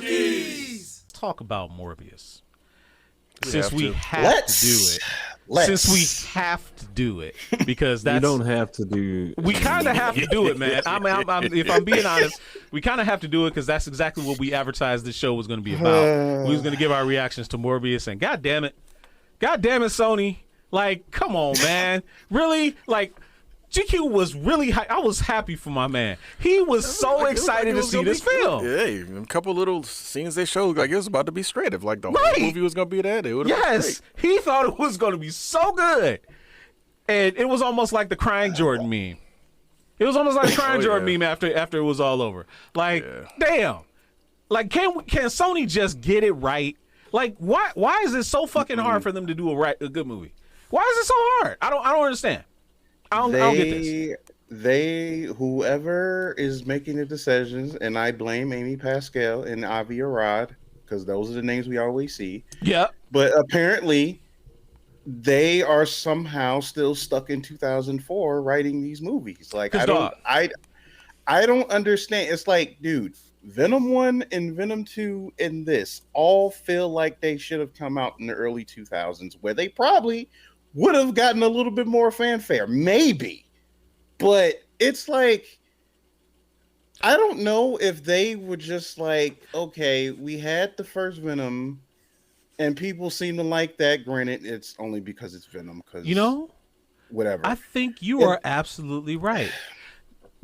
Junkies! Talk about Morbius. Since we have to do it. Since we have to do it, because that's you don't have to do. We kind of have to do it, man. If I'm being honest, we kind of have to do it because that's exactly what we advertised this show was going to be about. We was going to give our reactions to Morbius, and God damn it, Sony, like, come on, man, really, like. GQ was really I was happy for my man. He was so excited to see this film. Yeah, a couple little scenes they showed, like it was about to be straight. If like the whole movie was going to be that, it would have been great. He thought it was going to be so good. And it was almost like the crying Jordan meme. It was almost like the crying Jordan meme after it was all over. Like, damn. Like, can Sony just get it right? Like, why is it so fucking hard for them to do a good movie? Why is it so hard? I don't understand. I don't get this. Whoever is making the decisions, and I blame Amy Pascal and Avi Arad, because those are the names we always see. Yeah. But apparently, they are somehow still stuck in 2004 writing these movies. Like, I don't understand. It's like, dude, Venom 1 and Venom 2 and this all feel like they should have come out in the early 2000s, where they probably would have gotten a little bit more fanfare, maybe. But it's like, I don't know if they were just like, okay, we had the first Venom, and people seem to like that. Granted, it's only because it's Venom. Because whatever. I think you are absolutely right.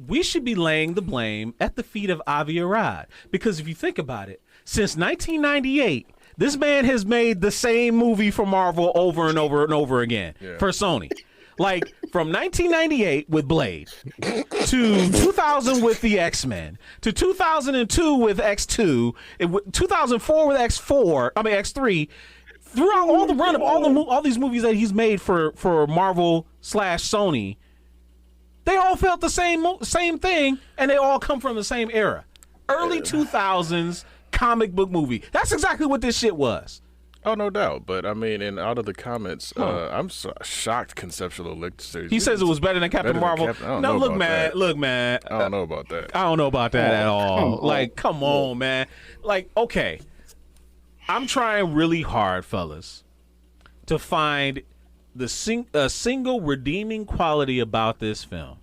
We should be laying the blame at the feet of Avi Arad, because if you think about it, since 1998. This man has made the same movie for Marvel over and over and over again for Sony. Like, from 1998 with Blade, to 2000 with the X-Men, to 2002 with X2, 2004 with X3, throughout all the run of all these movies that he's made for Marvel / Sony, they all felt the same thing, and they all come from the same era. Early 2000s comic book movie. That's exactly what this shit was. Oh, no doubt. But I mean, and out of the comments, I'm shocked Conceptual Elixir. He says it was better than Captain Marvel. Look, man. I don't know about that. I don't know about that at all. Like, come on, man. Like, okay. I'm trying really hard, fellas, to find a single redeeming quality about this film.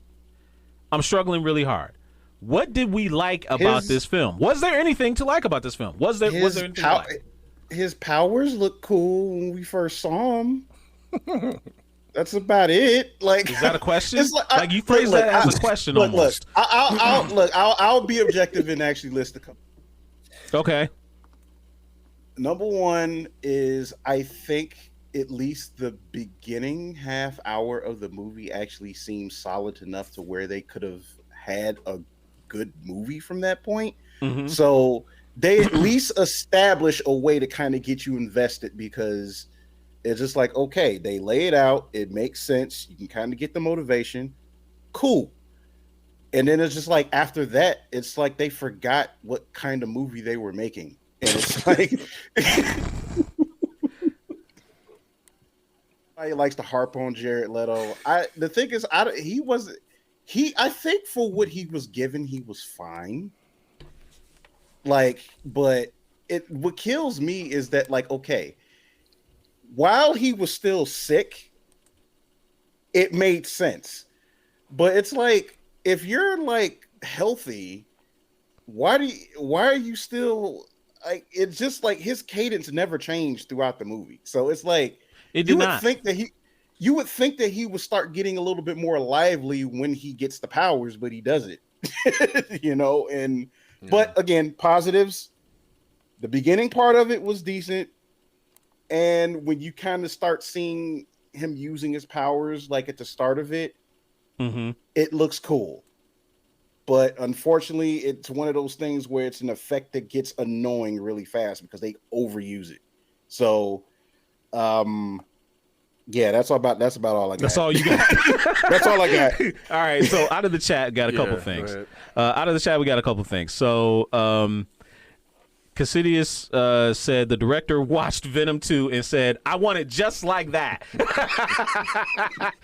I'm struggling really hard. What did we like about this film? Was there anything to like about this film? Was there anything to like? His powers look cool when we first saw him. That's about it. Like, is that a question? Like you phrased that as a question almost. I'll be objective and actually list a couple. Okay. Number one is, I think at least the beginning half hour of the movie actually seems solid enough to where they could have had a good movie from that point. Mm-hmm. So they at least establish a way to kind of get you invested, because it's just like, okay, they lay it out, it makes sense, you can kind of get the motivation, cool. And then it's just like, after that, it's like they forgot what kind of movie they were making, and it's like everybody likes to harp on Jared Leto. The thing is, I think for what he was given, he was fine. Like, but what kills me is that, like, okay, while he was still sick, it made sense. But it's like, if you're like healthy, why are you still like? It's just like his cadence never changed throughout the movie. So it's like you would think that he would start getting a little bit more lively when he gets the powers, but he doesn't. But again, positives. The beginning part of it was decent. And when you kind of start seeing him using his powers, like at the start of it, it looks cool. But unfortunately, it's one of those things where it's an effect that gets annoying really fast because they overuse it. So, yeah, that's about all I got. That's all you got. That's all I got. All right. So out of the chat, got a couple things. Out of the chat, we got a couple things. So Cassidius said the director watched Venom 2 and said, I want it just like that.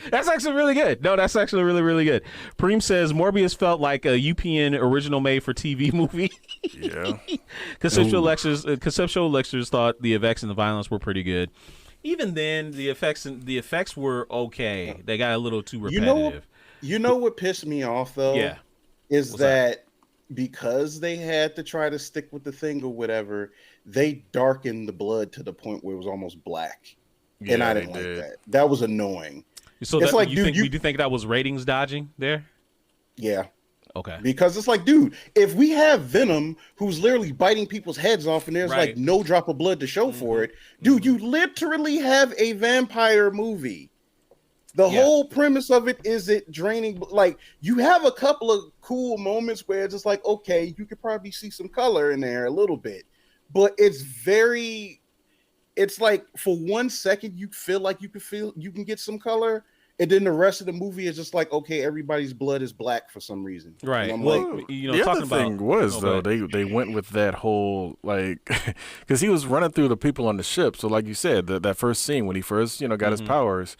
That's actually really good. No, that's actually really, really good. Preem says Morbius felt like a UPN original made for TV movie. Yeah. Conceptual lectures thought the effects and the violence were pretty good. Even then, the effects were okay. They got a little too repetitive. You know what pissed me off though? Yeah. Is that because they had to try to stick with the thing or whatever, they darkened the blood to the point where it was almost black. Yeah, and I didn't like that. That was annoying. So it's like, dude, you think that was ratings dodging there? Yeah. Okay. Because it's like, dude, if we have Venom who's literally biting people's heads off and there's like no drop of blood to show for it, dude, you literally have a vampire movie. The whole premise of it is it draining. Like, you have a couple of cool moments where it's just like, okay, you could probably see some color in there a little bit, but it's like for 1 second you feel like you can get some color, and then the rest of the movie is just like, okay, everybody's blood is black for some reason. Right. And I'm well, like, the other thing was though they went with that whole like because he was running through the people on the ship. So like you said, that first scene when he first got his powers.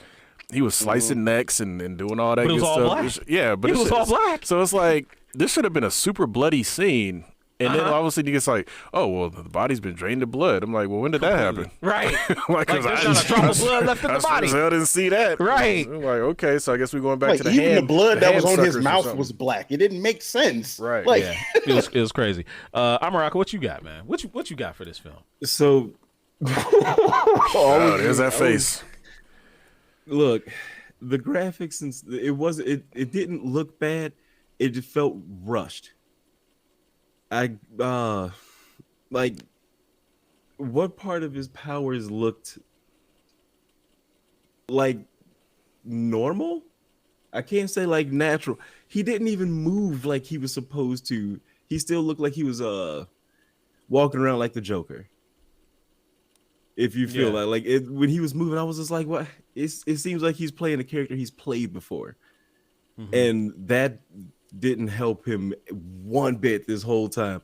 He was slicing necks and doing all that but good it was stuff. all black. Yeah, but it was all black. So it's like this should have been a super bloody scene. And then all of a sudden he gets like, oh, well, the body's been drained of blood. I'm like, well, when did that happen? Right. like there's not a drop of blood left in the body. I didn't see that. Right. I'm like, okay, so I guess we're going back to the even hand. the blood that was on his suckers mouth was black. It didn't make sense. Right. Like, yeah. It was crazy. Amaraka, what you got, man? What you got for this film? So, oh, there's that face. Look, the graphics and it didn't look bad. It just felt rushed. Like what part of his powers looked like normal? I can't say like natural. He didn't even move like he was supposed to. He still looked like he was walking around like the Joker. If you feel like when he was moving, I was just like, what? It seems like he's playing a character he's played before. Mm-hmm. And that didn't help him one bit this whole time.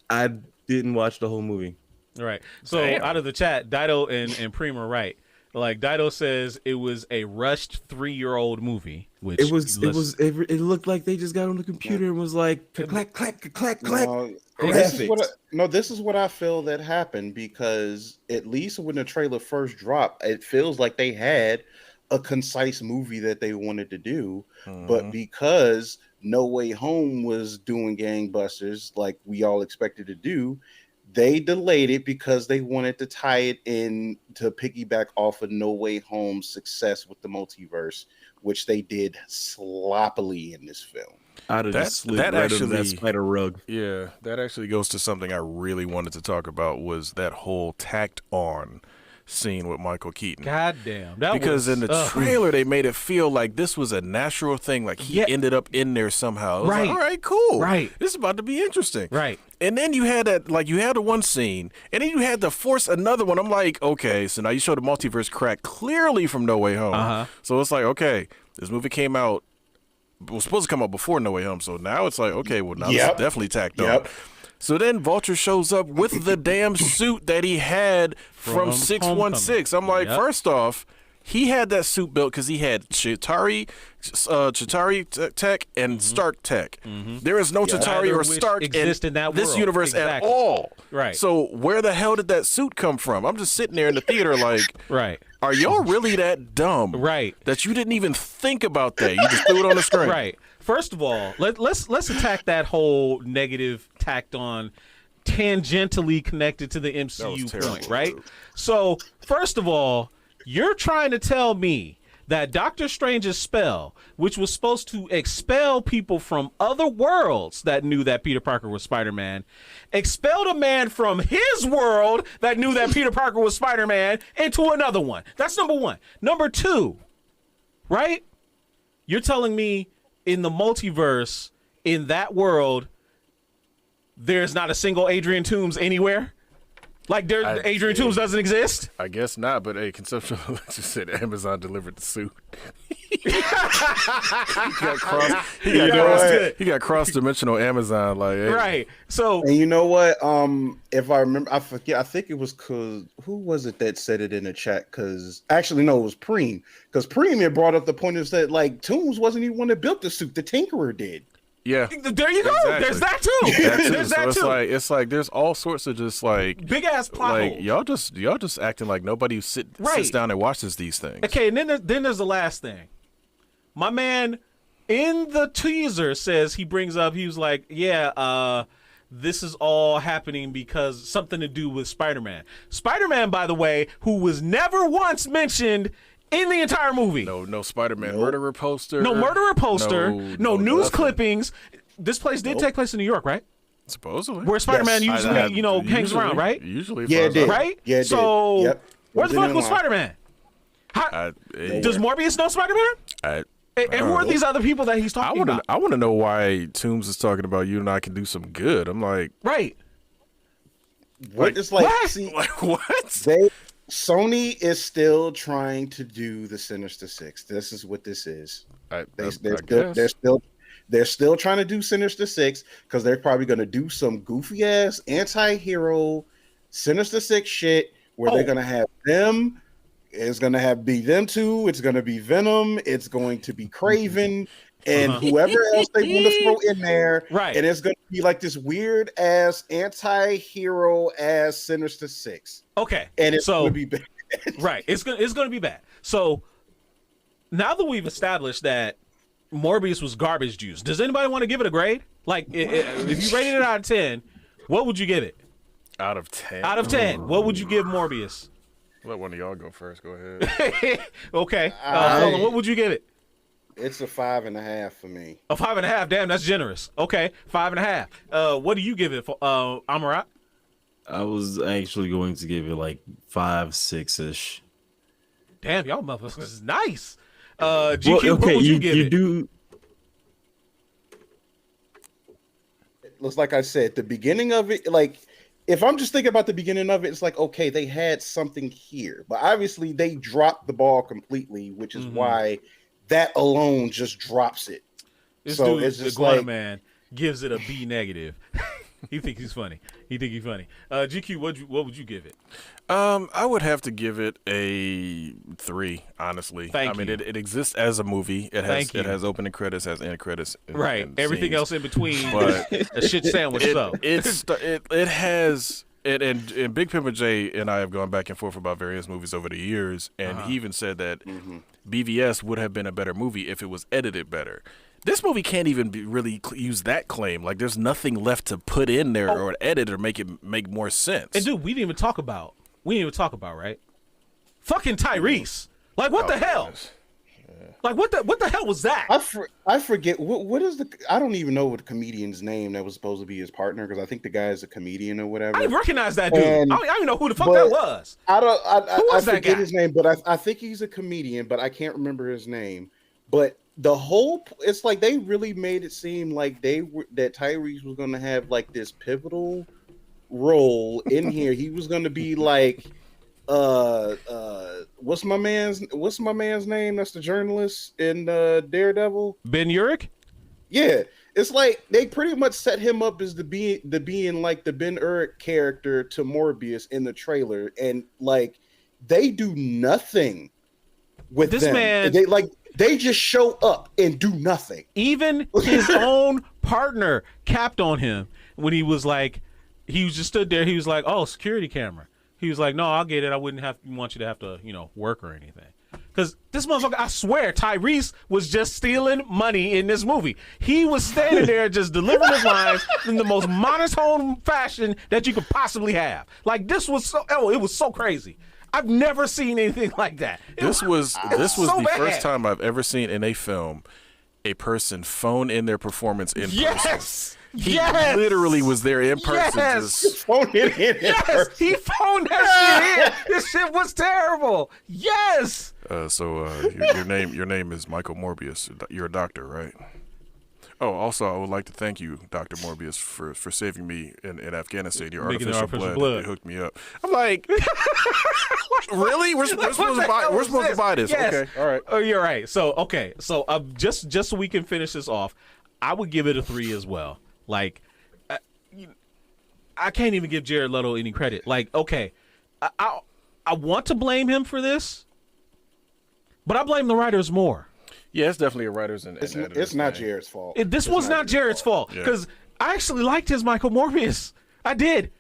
I didn't watch the whole movie. Right. So out of the chat, Dido and Preem are right. Like Dido says, it was a rushed 3-year-old movie. Which it looked like they just got on the computer and was like clack clack clack clack. This is what I feel that happened, because at least when the trailer first dropped, it feels like they had a concise movie that they wanted to do, but because No Way Home was doing gangbusters like we all expected to do, they delayed it because they wanted to tie it in to piggyback off of No Way Home's success with the multiverse, which they did sloppily in this film. That spider rug. Yeah, that actually goes to something I really wanted to talk about, was that whole tacked on scene with Michael Keaton. God damn. Because in the trailer they made it feel like this was a natural thing, like he ended up in there somehow. Right. Like, all right, cool. Right. This is about to be interesting. Right. And then you had that, like you had the one scene, and then you had to force another one. I'm like, okay, so now you show the multiverse crack clearly from No Way Home. So it's like, okay, this movie came out, was supposed to come out before No Way Home, so now it's like, okay, well now this is definitely tacked on. So then Vulture shows up with the damn suit that he had from 616. I'm like, first off, he had that suit built because he had Chitauri tech and Stark tech. There is no Chitauri or Stark in this universe at all. Right. So where the hell did that suit come from? I'm just sitting there in the theater like, are y'all really that dumb? Right. That you didn't even think about that? You just threw it on the screen. Right. First of all, let's attack that whole negative tacked on, tangentially connected to the MCU point, right? So first of all, you're trying to tell me that Doctor Strange's spell, which was supposed to expel people from other worlds that knew that Peter Parker was Spider-Man, expelled a man from his world that knew that Peter Parker was Spider-Man into another one. That's number one. Number two, right? You're telling me in the multiverse, in that world, there's not a single Adrian Toomes anywhere? Like Adrian Toomes doesn't exist? I guess not, but hey, Conceptual just said Amazon delivered the suit. He got cross-dimensional Amazon, like, hey. Right. So, and you know what? If I remember, I forget. I think it was because who was it that said it in the chat? Because actually, no, it was Preem. Because Preem had brought up the point is that like Toombs wasn't even one that built the suit. The Tinkerer did. Yeah, there you go. Exactly. There's that too. There's so that it's too. it's like there's all sorts of just like big ass plot like holes. y'all just acting like nobody sits down and watches these things. Okay, and then there's the last thing. My man in the teaser says he brings up, he was like, yeah, this is all happening because something to do with Spider-Man. Spider-Man, by the way, who was never once mentioned in the entire movie. No Spider-Man murderer poster. No murderer poster. No news nothing. clippings. This place did take place in New York, right? Supposedly. Where Spider-Man usually, hangs around, right? Usually. Yeah, it did. Right? Yeah, it so, did. Yep. Where the fuck was Spider-Man? Does Morbius know Spider-Man? And who are these other people that he's talking about? I want to know why Toombs is talking about you and I can do some good. I'm like, right. What? It's like, what? see, like what? Sony is still trying to do the Sinister Six. This is what this is. They're still trying to do Sinister Six because they're probably going to do some goofy ass anti-hero Sinister Six shit where they're going to have them. It's going to be them two. It's going to be Venom. It's going to be Kraven. And whoever else they want to throw in there. Right. And it's going to be like this weird ass anti-hero ass Sinister Six. Okay. And it's going to be bad. Right. It's going to be bad. So now that we've established that Morbius was garbage juice, does anybody want to give it a grade? Like, if you rated it out of 10, what would you give it? Out of 10? Out of 10, what would you give Morbius? Let one of y'all go first. Go ahead. Okay. Nolan, what would you give it? It's a 5.5 for me. A 5.5. Damn, that's generous. Okay, 5.5. What do you give it for, Amarat? I was actually going to give it like 5, 6-ish. Damn, y'all motherfuckers is nice. GQ, what would you give it? It looks like I said, the beginning of it, like, if I'm just thinking about the beginning of it, it's like, okay, they had something here. But obviously, they dropped the ball completely, which is why that alone just drops it. This so dude, it's just Iguana like, Man, gives it a B negative. He thinks he's funny. GQ, what would you give it? I would have to give it a 3, honestly. Thank I mean, you. it exists as a movie. It has opening credits, has end credits, right. and Everything scenes. else in between, but a shit sandwich. It has. And Big Pimper J and I have gone back and forth about various movies over the years, and he even said that BVS would have been a better movie if it was edited better. This movie can't even really use that claim. Like, there's nothing left to put in there or edit or make more sense. And dude, we didn't even talk about, right? Fucking Tyrese. Like, what the hell? Goodness. Like, what the hell was that? I forget what is I don't even know what the comedian's name that was supposed to be his partner, because I think the guy is a comedian or whatever. I didn't recognize that dude. I don't even know who the fuck that was. I that forget guy? his name, but I think he's a comedian, but I can't remember his name. But it's like they really made it seem like that Tyrese was going to have like this pivotal role in here. He was going to be like, what's my man's name? That's the journalist in Daredevil. Ben Urich? Yeah, it's like they pretty much set him up as being like the Ben Urich character to Morbius in the trailer, and like they do nothing with this them. man. They just show up and do nothing. Even his own partner capped on him when he was just stood there. He was like, "Oh, security camera." He was like, "No, I'll get it. I wouldn't want you to have to, work or anything." Because this motherfucker, I swear, Tyrese was just stealing money in this movie. He was standing there just delivering his lines in the most monotone fashion that you could possibly have. Like, this was it was so crazy. I've never seen anything like that. This was so the bad. first time I've ever seen in a film a person phone in their performance in person. He literally was there in person. Yes. Phone it in. Yes, he phoned that shit in. This shit was terrible. Yes. So your name is Michael Morbius. You're a doctor, right? Oh, also, I would like to thank you, Dr. Morbius, for saving me in Afghanistan. Your Making the artificial blood it hooked me up. I'm like, really? We're supposed to buy this? Yes. Okay, all right. Oh, you're right. So just so we can finish this off, I would give it a 3 as well. Like, I can't even give Jared Leto any credit. Like, okay, I want to blame him for this, but I blame the writers more. Yeah, it's definitely a writer's and It's not Jared's fault. This was not Jared's fault because I actually liked his Michael Morbius. I did.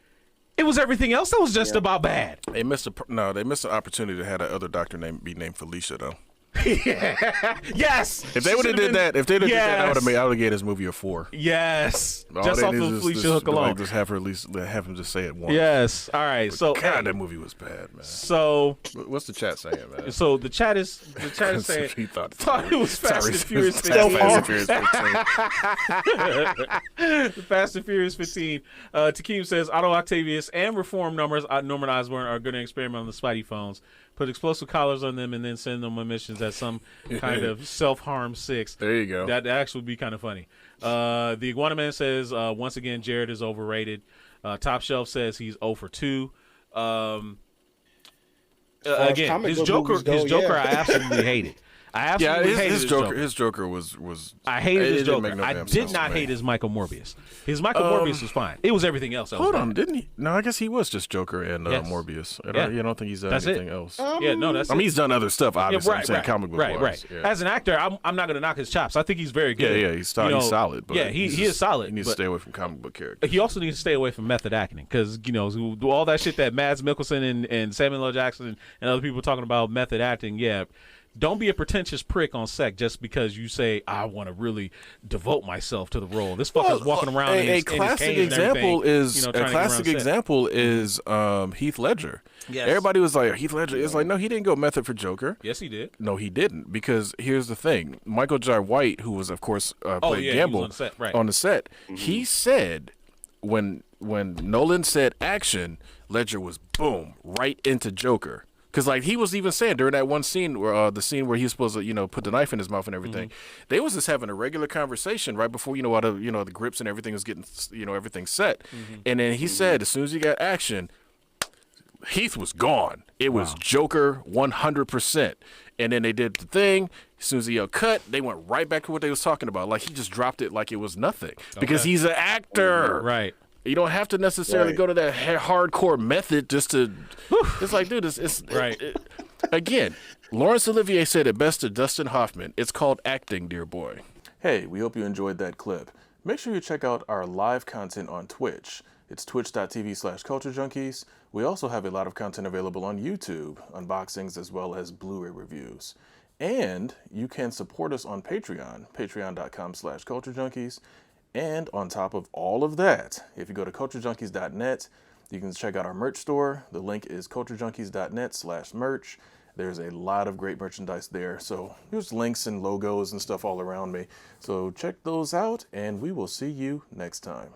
It was everything else that was just about bad. They missed an opportunity to have that other doctor be named Felicia though. Yes. If they would have did that, I would have gave this movie a 4. Yes. All just they off need of is Felicia Hook alone. Like, just have her at least have him just say it once. Yes. All right. But so God, that movie was bad, man. So what's the chat saying, man? So the chat is saying he thought it was Fast and Furious 15. Fast and Furious 15. Takeem says Otto Octavius and Reform Norman Osborn are going to experiment on the Spidey phones. Put explosive collars on them and then send them on missions at some kind of self-harm 6. There you go. That actually would be kind of funny. The Iguana Man says, once again, Jared is overrated. Top Shelf says he's 0 for 2. Again, his Joker, I absolutely hated. I absolutely hated his Joker. His Joker was. I hated his Joker. No I did not hate his Michael Morbius. His Michael Morbius was fine. It was everything else. Hold on, didn't he? No, I guess he was just Joker and Morbius. You don't think he's done anything else? That's he's done other stuff. Obviously, I'm saying comic book wise. Right. Yeah. As an actor, I'm not going to knock his chops. I think he's very good. Yeah, he's solid. But he is solid. He needs to stay away from comic book characters. He also needs to stay away from method acting because all that shit that Mads Mikkelsen and Samuel L. Jackson and other people talking about method acting. Yeah. Don't be a pretentious prick on set just because you say I want to really devote myself to the role. This fucker's walking around. A classic example is Heath Ledger. Yes. Everybody was like Heath Ledger. It's like no, he didn't go method for Joker. Yes, he did. No, he didn't because here's the thing: Michael Jai White, who was of course played Gamble on the set, he said when Nolan said action, Ledger was boom right into Joker. Because like he was even saying during that one scene where the scene where he was supposed to put the knife in his mouth and everything, they was just having a regular conversation right before all the the grips and everything was getting everything set, and then he said as soon as he got action, Heath was gone. It was Joker 100%, and then they did the thing. As soon as he cut, they went right back to what they was talking about. Like he just dropped it like it was nothing because he's an actor, right? You don't have to necessarily go to that hardcore method just to. It's like, dude, it's right. Again, Laurence Olivier said it best to Dustin Hoffman. It's called acting, dear boy. Hey, we hope you enjoyed that clip. Make sure you check out our live content on Twitch. It's twitch.tv/Culture Junkies. We also have a lot of content available on YouTube, unboxings as well as Blu-ray reviews. And you can support us on Patreon, patreon.com/Culture Junkies. And on top of all of that, if you go to culturejunkies.net, you can check out our merch store. The link is culturejunkies.net/merch. There's a lot of great merchandise there. So there's links and logos and stuff all around me. So check those out, and we will see you next time.